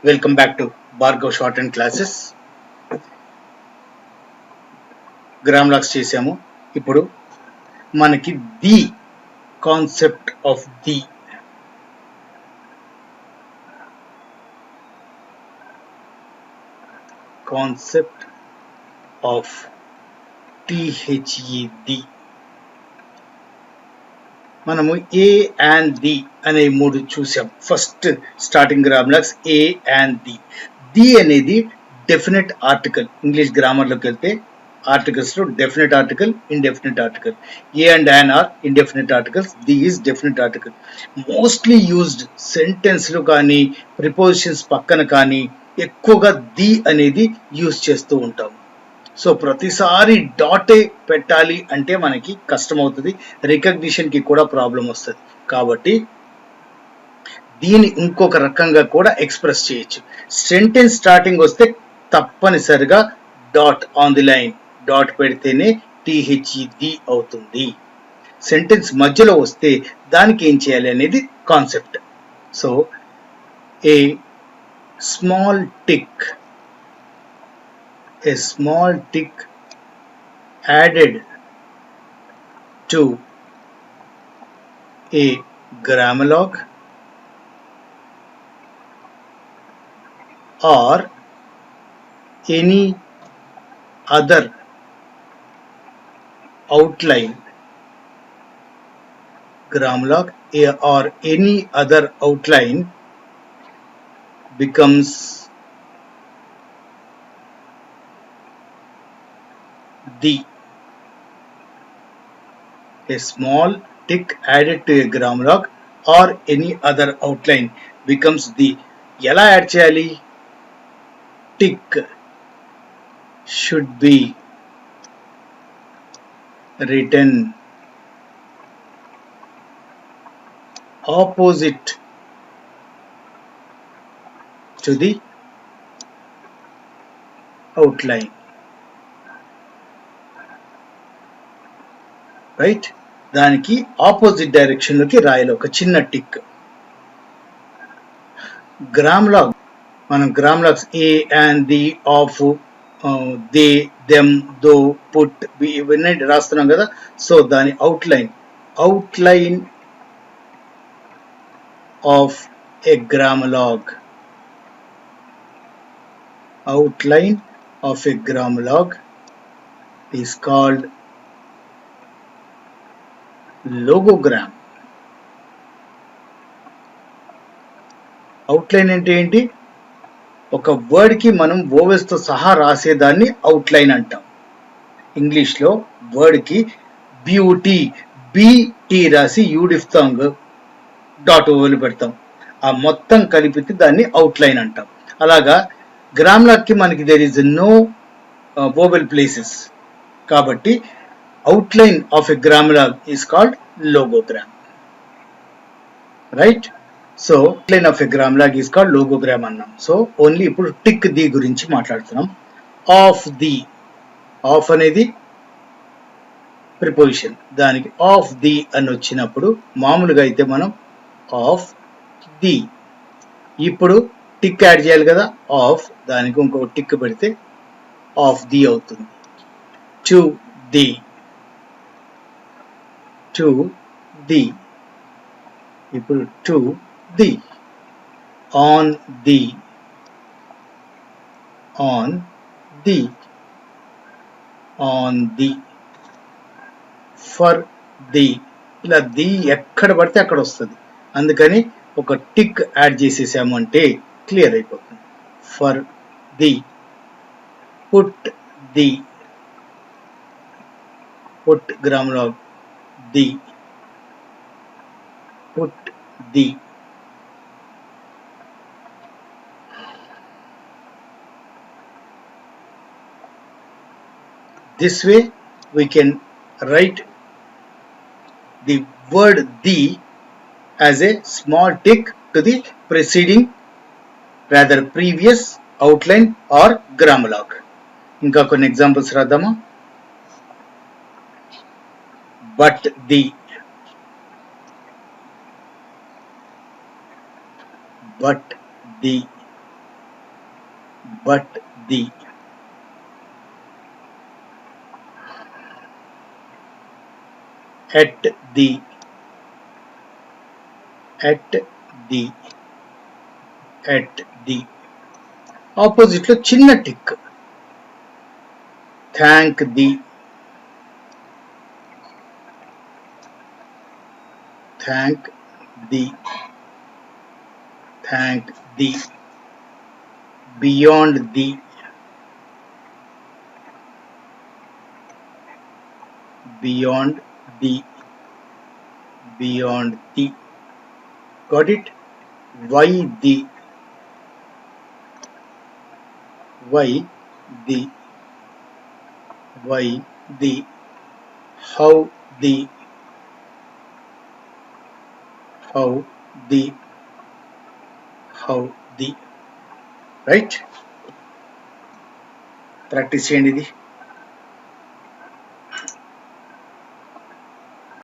Welcome back to Bhargav Shorthand Classes. Grammalogues చేసాము. ఇప్పుడు మనకి the concept of the concept of the మనము a and the అనే మూడు చూసాం. First starting grammalogues a and the అనేది definite article. English గ్రామర్లోకి వెళ్తే ఆర్టికల్స్ లో definite article, indefinite article. A and an are indefinite articles, the is definite article. Mostly used sentence లో కానీ prepositions పక్కన కానీ ఎక్కువగా ది అనేది యూజ్ చేస్తూ ఉంటాం. సో ప్రతిసారి డాటే పెట్టాలి అంటే మనకి కష్టం అవుతుంది, రికగ్నిషన్ కి కూడా ప్రాబ్లం వస్తుంది. కాబట్టి దీన్ని ఇంకొక రకంగా కూడా ఎక్స్ప్రెస్ చేయొచ్చు. సెంటెన్స్ స్టార్టింగ్ వస్తే తప్పనిసరిగా dot on the line, dot పెడితేనే ది అవుతుంది. సెంటెన్స్ మధ్యలో వస్తే దానికి ఏం చేయాలి అనేది concept. So a small tick added to a grammalogue or any other outline grammalogue or any other outline becomes the. A small tick added to a grammalogue or any other outline becomes the. ఎలా add చేయాలి? Tick should be written opposite to the outline. Right, దానికి opposite direction లోకి రాయాలి ఒక చిన్న tick. Grammalogue, మనం grammalogues a and the, of, they, them, though, put, ఇవన్నీ రాస్తున్నాం కదా. సో దాని outline of a grammalogue, outline of a grammalogue is called logogram. Outline అంటే ఏంటి? ఒక వర్డ్ కి మనం వోవెల్స్ తో సహా రాసేదాన్ని అవుట్లైన్ అంటాం. ఇంగ్లీష్ లో వర్డ్ కి బ్యూటీ, బిటి రాసి యూడిఫ్తాంగ్ డాట్ ఓవెల్ పెడతాం. ఆ మొత్తం కలిపితే దాన్ని అవుట్లైన్ అంటాం. అలాగా గ్రామ్లాగ్ కి మనకి there is no vowel places, కాబట్టి outline of a grammalogue is called logogram. Right? So outline of a grammalogue is called logogram అన్నాం. సో ఓన్లీ ఇప్పుడు టిక్ ది గురించి మాట్లాడుతున్నాం. ఆఫ్ అనేది ప్రిపోజిషన్, దానికి ఆఫ్ ది అని వచ్చినప్పుడు మామూలుగా అయితే మనం ఆఫ్ ది, ఇప్పుడు టిక్ యాడ్ చేయాలి కదా. ఆఫ్, దానికి ఇంకొక టిక్ పెడితే ఆఫ్ ది అవుతుంది. టు ది, ఇప్పుడు to the. On the, for the. ఇలా ది ఎక్కడ పడితే అక్కడ వస్తుంది, అందుకని ఒక టిక్ యాడ్ చేసేసాము అంటే క్లియర్ అయిపోతుంది. For the, put grammalogue the, put the. This way we can write the word the as a small tick to the preceding, rather previous outline or grammalogue. ఇంకా కొన్ని ఎగ్జాంపుల్స్ రాద్దామా. But the, but the, at the, at the, at the. Opposite లో చిన్న tick, thank the, thank the, thank the, beyond the, beyond the, beyond the. Got it? Why the, why the, why the, how the, how the, how the. Right? Practice చేయండి ఇది.